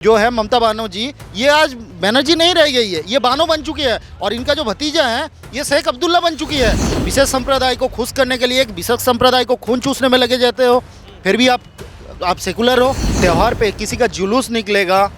जो है ममता बनर्जी, ये आज बनर्जी नहीं रह गई है, ये बानो बन चुकी है। और इनका जो भतीजा है ये शेख अब्दुल्ला बन चुकी है। विशेष संप्रदाय को खुश करने के लिए एक विशेष संप्रदाय को खून चूसने में लगे जाते हो, फिर भी आप सेकुलर हो। त्यौहार पे किसी का जुलूस निकलेगा,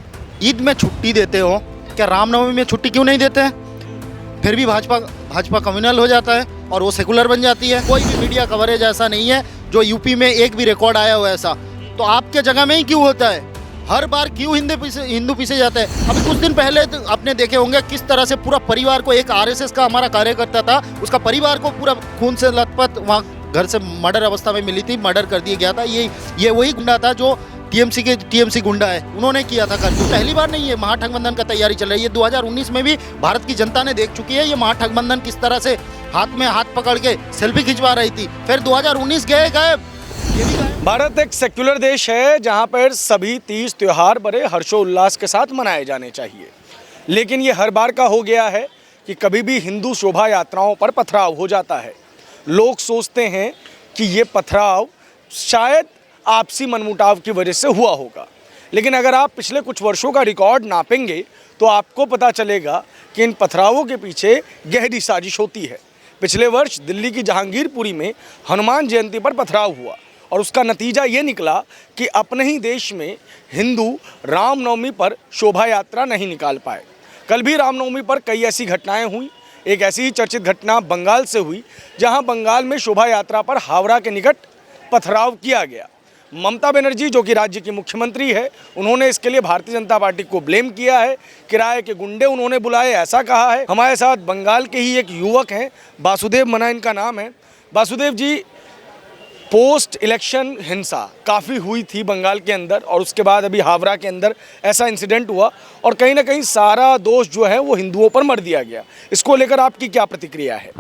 ईद में छुट्टी देते हो, क्या रामनवमी में छुट्टी क्यों नहीं देते हैं? फिर भी भाजपा कम्युनल हो जाता है और वो सेकुलर बन जाती है। कोई भी मीडिया कवरेज ऐसा नहीं है जो यूपी में एक भी रिकॉर्ड आया हो ऐसा। तो आपके जगह में ही क्यों होता है? हर बार क्यों हिंदू पीछे जाता है? अभी कुछ दिन पहले तो आपने देखे होंगे किस तरह से पूरा परिवार को, एक आरएसएस का हमारा कार्यकर्ता था, उसका परिवार को पूरा खून से लथपथ वहाँ घर से मर्डर अवस्था में मिली थी, मर्डर कर दिया गया था। ये वही गुंडा था जो टीएमसी गुंडा है, उन्होंने किया था कर्फ्यू। पहली बार नहीं है, महागठबंधन का तैयारी चल रही है। 2019 में भी भारत की जनता ने देख चुकी है ये महागठबंधन किस तरह से हाथ में हाथ पकड़ के सेल्फी खिंचवा रही थी। फिर 2019 गए गायब। भारत एक सेक्युलर देश है जहां पर सभी तीज त्योहार बड़े हर्षोल्लास के साथ मनाए जाने चाहिए, लेकिन ये हर बार का हो गया है कि कभी भी हिंदू शोभा यात्राओं पर पथराव हो जाता है। लोग सोचते हैं कि ये पथराव शायद आपसी मनमुटाव की वजह से हुआ होगा, लेकिन अगर आप पिछले कुछ वर्षों का रिकॉर्ड नापेंगे तो आपको पता चलेगा कि इन पथरावों के पीछे गहरी साजिश होती है। पिछले वर्ष दिल्ली की जहांगीरपुरी में हनुमान जयंती पर पथराव हुआ और उसका नतीजा ये निकला कि अपने ही देश में हिंदू रामनवमी पर शोभा यात्रा नहीं निकाल पाए। कल भी रामनवमी पर कई ऐसी घटनाएं हुई। एक ऐसी ही चर्चित घटना बंगाल से हुई, जहां बंगाल में शोभा यात्रा पर हावड़ा के निकट पथराव किया गया। ममता बनर्जी जो कि राज्य की मुख्यमंत्री है, उन्होंने इसके लिए भारतीय जनता पार्टी को ब्लेम किया है। किराए के गुंडे उन्होंने बुलाए, ऐसा कहा है। हमारे साथ बंगाल के ही एक युवक हैं, वासुदेव मना इनका नाम है। वासुदेव जी, पोस्ट इलेक्शन हिंसा काफ़ी हुई थी बंगाल के अंदर, और उसके बाद अभी हावड़ा के अंदर ऐसा इंसिडेंट हुआ और कहीं ना कहीं सारा दोष जो है वो हिंदुओं पर मर दिया गया। इसको लेकर आपकी क्या प्रतिक्रिया है?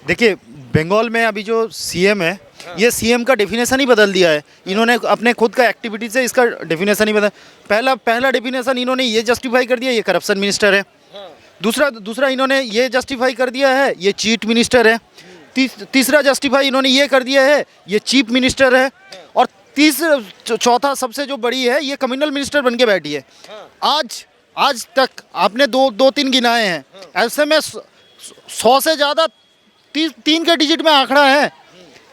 देखिए, बंगाल में अभी जो सीएम है, ये सीएम का डेफिनेशन ही बदल दिया है। इन्होंने अपने खुद का एक्टिविटी से इसका डेफिनेशन ही बदल। पहला डेफिनेशन इन्होंने ये जस्टिफाई कर दिया ये करप्शन मिनिस्टर है। दूसरा इन्होंने ये जस्टिफाई कर दिया है ये चीट मिनिस्टर है। तीसरा जस्टिफाई इन्होंने ये कर दिया है ये चीफ मिनिस्टर है। और चौथा सबसे जो बड़ी है ये कम्युनल मिनिस्टर बन के बैठी है। आज तक आपने दो तीन गिनाए हैं, ऐसे में 100 से ज़्यादा 3 के डिजिट में आंकड़ा है।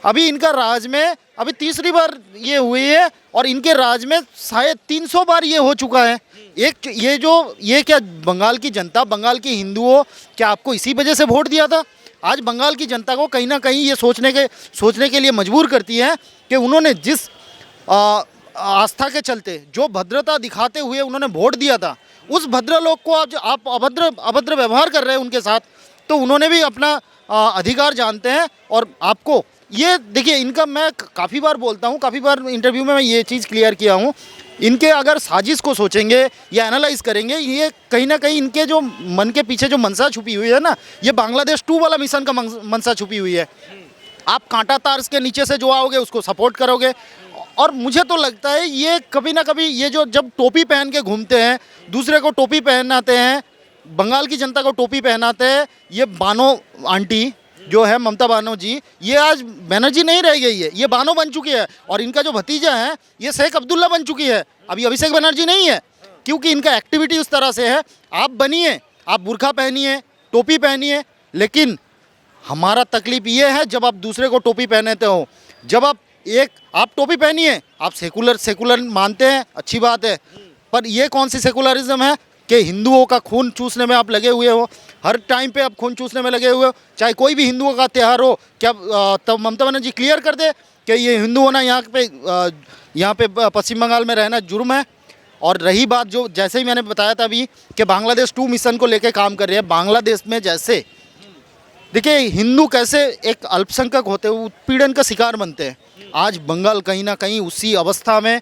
अभी इनका राज में अभी तीसरी बार ये हुई है और इनके राज में शायद 300 बार ये हो चुका है। ये क्या बंगाल की जनता, बंगाल के हिंदुओं, क्या आपको इसी वजह से वोट दिया था? आज बंगाल की जनता को कहीं ना कहीं ये सोचने के लिए मजबूर करती है कि उन्होंने जिस आस्था के चलते, जो भद्रता दिखाते हुए उन्होंने वोट दिया था, उस भद्र लोग को आज आप अभद्र व्यवहार कर रहे हैं उनके साथ। तो उन्होंने भी अपना अधिकार जानते हैं। और आपको ये देखिए, इनका मैं काफ़ी बार बोलता हूँ, काफ़ी बार इंटरव्यू में मैं ये चीज़ क्लियर किया हूँ, इनके अगर साजिश को सोचेंगे या एनालाइज करेंगे, ये कहीं ना कहीं इनके जो मन के पीछे जो मनसा छुपी हुई है ना, ये बांग्लादेश 2 वाला मिशन का मनसा छुपी हुई है। आप कांटा तार के नीचे से जो आओगे उसको सपोर्ट करोगे। और मुझे तो लगता है ये कभी ना कभी ये जो जब टोपी पहन के घूमते हैं, दूसरे को टोपी पहनाते हैं, बंगाल की जनता को टोपी पहनाते हैं, ये बानो आंटी जो है ममता बनर्जी, ये आज बनर्जी नहीं रह गई है, ये बानो बन चुकी है। और इनका जो भतीजा है ये शेख अब्दुल्ला बन चुकी है, अभी अभिषेक बनर्जी नहीं है, क्योंकि इनका एक्टिविटी उस तरह से है। आप बनिए, आप बुर्खा पहनिए, टोपी पहनिए, लेकिन हमारा तकलीफ ये है जब आप दूसरे को टोपी पहनते हो। जब आप टोपी पहनिए, आप सेकुलर मानते हैं, अच्छी बात है, पर ये कौन सी सेकुलरिज्म है कि हिंदुओं का खून चूसने में आप लगे हुए हो? हर टाइम पे आप खून चूसने में लगे हुए हो, चाहे कोई भी हिंदुओं का त्यौहार हो। क्या तब ममता बनर्जी क्लियर कर दे कि ये हिंदू होना यहाँ पे पश्चिम बंगाल में रहना जुर्म है? और रही बात, जो जैसे ही मैंने बताया था अभी कि बांग्लादेश 2 मिशन को लेकर काम कर रहे हैं, बांग्लादेश में जैसे देखिए हिंदू कैसे एक अल्पसंख्यक होते हुए उत्पीड़न का शिकार बनते हैं, आज बंगाल कहीं ना कहीं उसी अवस्था में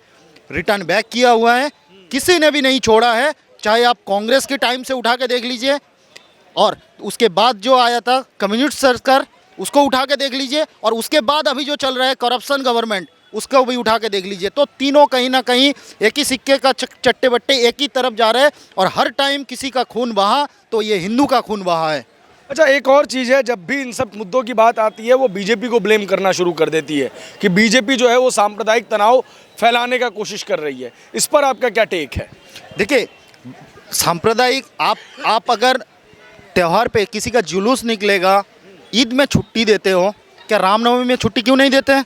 रिटर्न बैक किया हुआ है। किसी ने भी नहीं छोड़ा है, चाहे आप कांग्रेस के टाइम से उठा के देख लीजिए, और उसके बाद जो आया था कम्युनिस्ट सरकार, उसको उठा के देख लीजिए, और उसके बाद अभी जो चल रहा है करप्शन गवर्नमेंट, उसको भी उठा के देख लीजिए। तो तीनों कहीं ना कहीं एक ही सिक्के का चट्टे बट्टे एक ही तरफ जा रहे हैं, और हर टाइम किसी का खून बहा तो ये हिंदू का खून बहा है। अच्छा, एक और चीज़ है, जब भी इन सब मुद्दों की बात आती है वो बीजेपी को ब्लेम करना शुरू कर देती है कि बीजेपी जो है वो सांप्रदायिक तनाव फैलाने का कोशिश कर रही है। इस पर आपका क्या टेक है? देखिए, सांप्रदायिक आप अगर त्यौहार पे किसी का जुलूस निकलेगा, ईद में छुट्टी देते हो, क्या रामनवमी में छुट्टी क्यों नहीं देते हैं?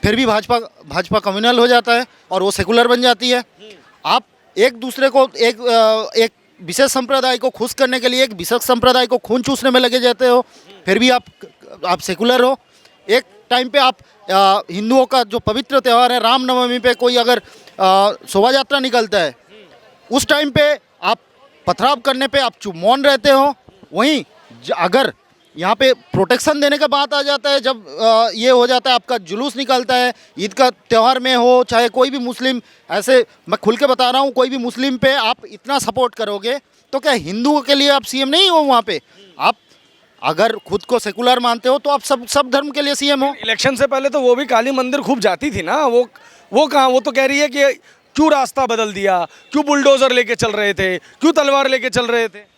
फिर भी भाजपा कम्युनल हो जाता है और वो सेकुलर बन जाती है। आप एक दूसरे को एक विशेष संप्रदाय को खुश करने के लिए एक विशेष संप्रदाय को खून चूसने में लगे जाते हो, फिर भी आप सेकुलर हो। एक टाइम पे आप हिंदुओं का जो पवित्र त्यौहार है रामनवमी पे कोई अगर शोभा यात्रा निकलता है, उस टाइम पे आप पथराव करने पे आप चुप मौन रहते हो। वहीं अगर यहाँ पे प्रोटेक्शन देने का बात आ जाता है, जब ये हो जाता है आपका जुलूस निकलता है ईद का त्यौहार में हो चाहे कोई भी मुस्लिम, ऐसे मैं खुल के बता रहा हूँ, कोई भी मुस्लिम पे आप इतना सपोर्ट करोगे तो क्या हिंदुओं के लिए आप सीएम नहीं हो? वहाँ पे आप अगर खुद को सेकुलर मानते हो तो आप सब धर्म के लिए सीएम हो। इलेक्शन से पहले तो वो भी काली मंदिर खूब जाती थी ना, वो कहाँ? वो तो कह रही है कि क्यों रास्ता बदल दिया, क्यों बुलडोजर लेके चल रहे थे, क्यों तलवार लेके चल रहे थे।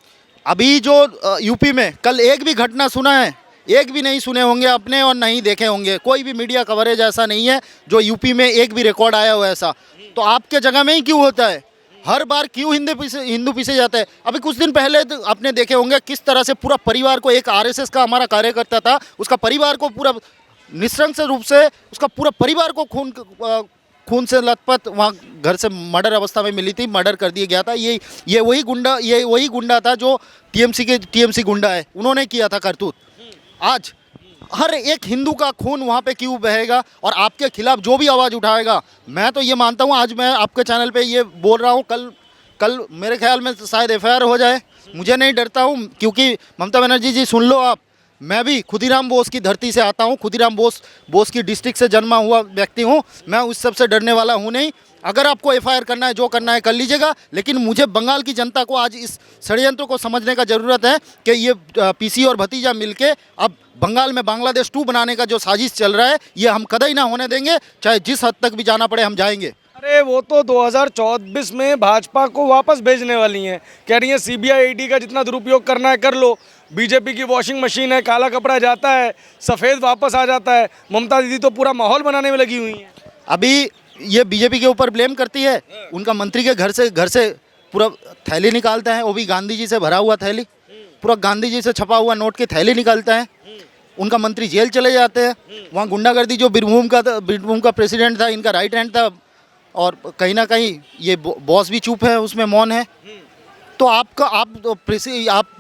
अभी जो यूपी में कल एक भी घटना सुना है? एक भी नहीं सुने होंगे आपने और नहीं देखे होंगे। कोई भी मीडिया कवरेज ऐसा नहीं है जो यूपी में एक भी रिकॉर्ड आया हो ऐसा। तो आपके जगह में ही क्यों होता है? हर बार क्यों हिंदू पीछे जाता है? अभी कुछ दिन पहले तो आपने देखे होंगे किस तरह से पूरा परिवार को, एक आरएसएस का हमारा कार्यकर्ता था, उसका परिवार को पूरा निःशंस रूप से उसका पूरा परिवार को खून से लथपथ वहाँ घर से मर्डर अवस्था में मिली थी, मर्डर कर दिया गया था। ये वही गुंडा था जो टीएमसी गुंडा है, उन्होंने किया था करतूत। आज हर एक हिंदू का खून वहाँ पे क्यों बहेगा? और आपके खिलाफ जो भी आवाज़ उठाएगा, मैं तो ये मानता हूँ, आज मैं आपके चैनल पे ये बोल रहा हूँ, कल मेरे ख्याल में शायद एफआईआर हो जाए। मुझे नहीं डरता हूँ, क्योंकि ममता बनर्जी जी सुन लो आप, मैं भी खुदीराम बोस की धरती से आता हूँ, खुदीराम बोस की डिस्ट्रिक्ट से जन्मा हुआ व्यक्ति हूँ। मैं उस सब से डरने वाला हूँ नहीं। अगर आपको एफआईआर करना है, जो करना है कर लीजिएगा, लेकिन मुझे बंगाल की जनता को आज इस षड्यंत्र को समझने का ज़रूरत है कि ये पीसी और भतीजा मिलके अब बंगाल में बांग्लादेश 2 बनाने का जो साजिश चल रहा है, ये हम कतई ना होने देंगे, चाहे जिस हद तक भी जाना पड़े हम जाएंगे। अरे वो तो 2024 में भाजपा को वापस भेजने वाली हैं, कह रही हैं सीबीआई ईडी का जितना दुरुपयोग करना है कर लो। बीजेपी की वॉशिंग मशीन है, काला कपड़ा जाता है, सफ़ेद वापस आ जाता है। ममता दीदी तो पूरा माहौल बनाने में लगी हुई हैं। अभी ये बीजेपी के ऊपर ब्लेम करती है, उनका मंत्री के घर से पूरा थैली निकालता है, वो भी गांधी जी से भरा हुआ थैली, पूरा गांधी जी से छपा हुआ नोट की थैली निकालता है। उनका मंत्री जेल चले जाते हैं। वहाँ गुंडागर्दी, जो बीरभूम का प्रेसिडेंट था, इनका राइट हैंड था, और कहीं ना कहीं ये बॉस भी चुप है, उसमें मौन है। तो आप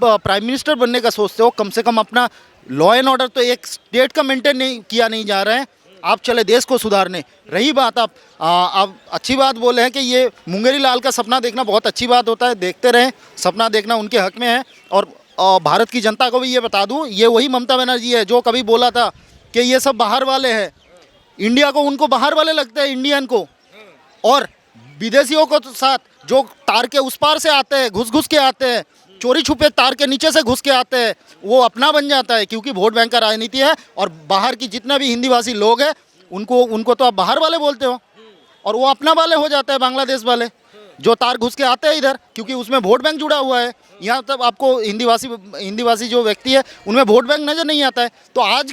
प्राइम मिनिस्टर बनने का सोचते हो, कम से कम अपना लॉ एंड ऑर्डर तो एक स्टेट का मेंटेन नहीं जा रहा है, आप चले देश को सुधारने। रही बात, आप अच्छी बात बोले हैं कि ये मुंगेरी लाल का सपना देखना बहुत अच्छी बात होता है, देखते रहें, सपना देखना उनके हक में है। और भारत की जनता को भी ये बता दूं, ये वही ममता बनर्जी है जो कभी बोला था कि ये सब बाहर वाले हैं, इंडिया को उनको बाहर वाले लगते हैं, इंडियन को, और विदेशियों को तो साथ जो तार के उस पार से आते हैं, घुस के आते हैं, चोरी छुपे तार के नीचे से घुस के आते हैं, वो अपना बन जाता है, क्योंकि वोट बैंक का राजनीति है। और बाहर की जितना भी हिंदी भाषी लोग हैं उनको तो आप बाहर वाले बोलते हो, और वो अपना वाले हो जाते हैं, बांग्लादेश वाले जो तार घुस के आते हैं इधर, क्योंकि उसमें वोट बैंक जुड़ा हुआ है। यहाँ तब आपको हिंदी भाषी जो व्यक्ति है उनमें वोट बैंक नजर नहीं आता है। तो आज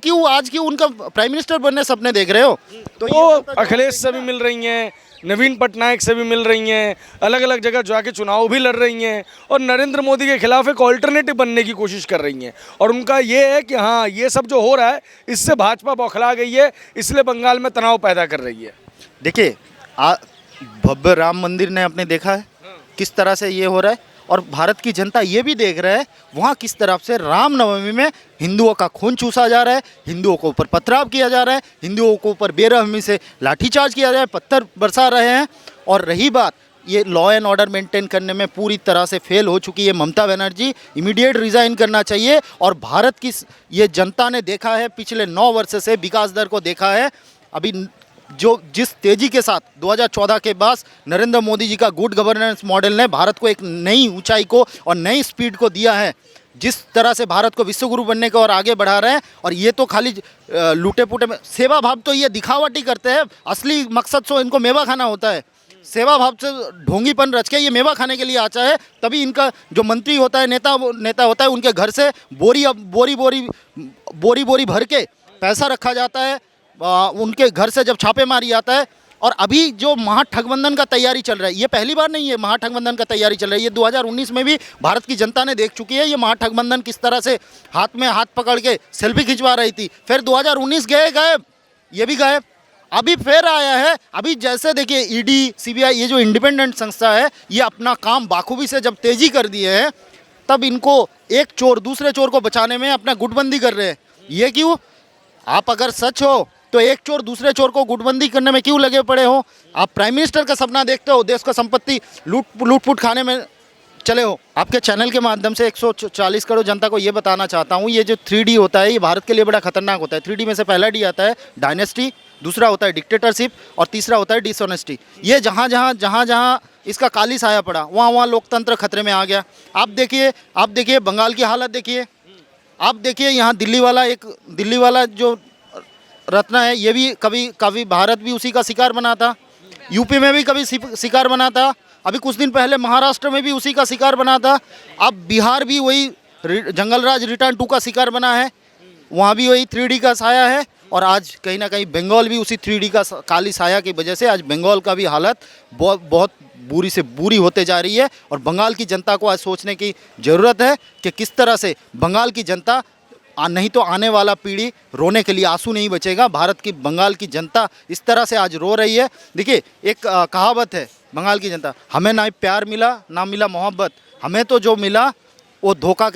क्यों उनका प्राइम मिनिस्टर बनने सपने देख रहे हो? तो वो अखिलेश से भी मिल रही हैं, नवीन पटनायक से भी मिल रही हैं, अलग अलग जगह जाके चुनाव भी लड़ रही हैं, और नरेंद्र मोदी के खिलाफ एक ऑल्टरनेटिव बनने की कोशिश कर रही हैं। और उनका ये है कि हाँ, ये सब जो हो रहा है इससे भाजपा बौखला गई है, इसलिए बंगाल में तनाव पैदा कर रही है। देखिए, भव्य राम मंदिर ने आपने देखा है किस तरह से ये हो रहा है, और भारत की जनता ये भी देख रहा है वहाँ किस तरह से रामनवमी में हिंदुओं का खून चूसा जा रहा है, हिंदुओं को ऊपर पथराव किया जा रहा है, हिंदुओं को ऊपर बेरहमी से लाठीचार्ज किया जा रहा है, पत्थर बरसा रहे हैं। और रही बात, ये लॉ एंड ऑर्डर मेंटेन करने में पूरी तरह से फेल हो चुकी है ममता बनर्जी, इमीडिएट रिज़ाइन करना चाहिए। और भारत की ये जनता ने देखा है, पिछले 9 वर्ष से विकास दर को देखा है। अभी जिस तेज़ी के साथ 2014 के बाद नरेंद्र मोदी जी का गुड गवर्नेंस मॉडल ने भारत को एक नई ऊंचाई को और नई स्पीड को दिया है, जिस तरह से भारत को विश्वगुरु बनने को और आगे बढ़ा रहे हैं। और ये तो खाली लूटे पुटे में सेवा भाव, तो ये दिखावटी करते हैं, असली मकसद से इनको मेवा खाना होता है। सेवा भाव से ढोंगीपन रच के ये मेवा खाने के लिए आता है। तभी इनका जो मंत्री होता है, नेता होता है, उनके घर से बोरी भर के पैसा रखा जाता है। उनके घर से जब छापेमारी आता है, और अभी जो महाठगबंधन का तैयारी चल रहा है, ये पहली बार नहीं है महाठगबंधन का तैयारी चल रही है। ये 2019 में भी भारत की जनता ने देख चुकी है ये महाठगबंधन किस तरह से हाथ में हाथ पकड़ के सेल्फी खिंचवा रही थी। फिर 2019 गायब, ये भी गायब, अभी फिर आया है। अभी जैसे देखिए ईडी, सीबीआई, ये जो इंडिपेंडेंट संस्था है, ये अपना काम बाखूबी से जब तेजी कर दिए हैं, तब इनको एक चोर दूसरे चोर को बचाने में अपना गुटबंदी कर रहे हैं। ये क्यों? आप अगर सच हो तो एक चोर दूसरे चोर को गुटबंदी करने में क्यों लगे पड़े हो? आप प्राइम मिनिस्टर का सपना देखते हो, देश का संपत्ति लूट-फूट खाने में चले हो। आपके चैनल के माध्यम से 140 करोड़ जनता को ये बताना चाहता हूँ, ये जो 3D होता है, ये भारत के लिए बड़ा खतरनाक होता है। 3D में से पहला डी आता है डायनेस्टी, दूसरा होता है डिक्टेटरशिप, और तीसरा होता है डिसऑनेस्टी। ये जहाँ इसका काली साया पड़ा, वहाँ लोकतंत्र खतरे में आ गया। आप देखिए बंगाल की हालत देखिए। आप देखिए यहाँ दिल्ली वाला जो रत्ना है, ये भी कभी भारत भी उसी का शिकार बना था। यूपी में भी कभी शिकार बना था। अभी कुछ दिन पहले महाराष्ट्र में भी उसी का शिकार बना था। अब बिहार भी वही जंगलराज रिटर्न 2 का शिकार बना है, वहाँ भी वही 3D का साया है। और आज कहीं ना कहीं बंगाल भी उसी 3D का काली साया की वजह से आज बंगाल का भी हालत बहुत बुरी से बुरी होते जा रही है। और बंगाल की जनता को आज सोचने की ज़रूरत है कि किस तरह से बंगाल की जनता, नहीं तो आने वाला पीढ़ी रोने के लिए आंसू नहीं बचेगा। बंगाल की जनता इस तरह से आज रो रही है। देखिए एक कहावत है बंगाल की जनता, हमें ना प्यार मिला ना मिला मोहब्बत, हमें तो जो मिला वो धोखा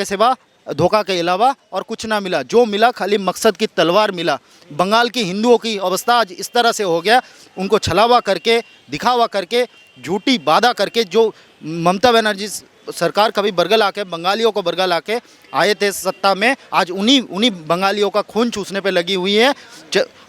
के अलावा और कुछ ना मिला, जो मिला खाली मकसद की तलवार मिला। बंगाल की हिंदुओं की अवस्था आज इस तरह से हो गया, उनको छलावा करके, दिखावा करके, झूठी वादा करके, जो ममता बनर्जी सरकार कभी बरगल आके बंगालियों को बरगल आके आए थे सत्ता में, आज उन्हीं बंगालियों का खून चूसने पे लगी हुई है।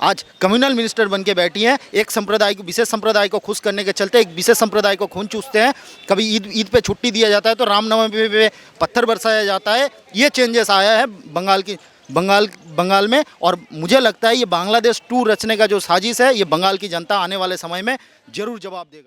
आज कम्युनल मिनिस्टर बन के बैठी हैं, एक विशेष संप्रदाय को खुश करने के चलते एक विशेष संप्रदाय को खून चूसते हैं। कभी ईद पे छुट्टी दिया जाता है तो रामनवमी पे पत्थर बरसाया जाता है। ये चेंजेस आया है बंगाल में। और मुझे लगता है ये बांग्लादेश 2 रचने का जो साजिश है, ये बंगाल की जनता आने वाले समय में जरूर जवाब देगा।